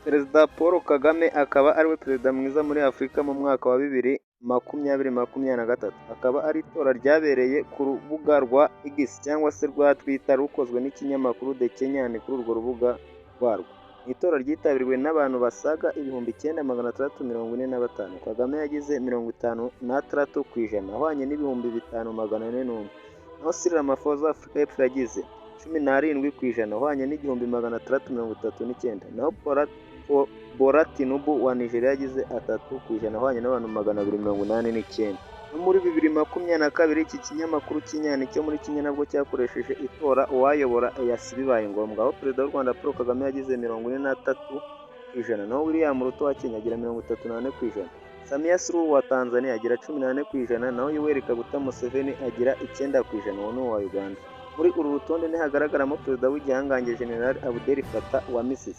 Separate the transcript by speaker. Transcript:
Speaker 1: Perezida Paul Kagame akaba ariwe perezida mwiza muri Afurika mu mwaka wa 2023, akaba ari itora ryabereye ku rubuga rwa X cyangwa se rwa Twitter rukozwe n'ikinyamakuru The Kenyan kuri urwo rubuga rwarwo. Ni itora ryitabiriwe n'abantu basaga 9,645. Kagame yagize 56% ahwanye n'ibihumbi 5,401. Naho Cyril Ramaphosa wa Afurika y'Epfo yagize 17% ahwanye n'igihumbi 639. Naho Bola Tinubu wa Nigeria yagize 3% ahwanye n'abantu 289. No muri 2022 iki kinyamakuru cy'inyani cyo muri Kenya nabwo cyakoresheje itora uwayobora EAC bibaye ngombwa, aho perezida w'u Rwanda Paul Kagame yagize 43%, naho William Ruto wa Kenya agira 34%, Samia Suluhu wa Tanzania agira 18%, naho Yoweri Kaguta Museveni agira 9%, uwo ni uwa Uganda. Muri uru rutonde ntihagaragaramo perezida w'igihangange General Abdel Fattah wa Misiri.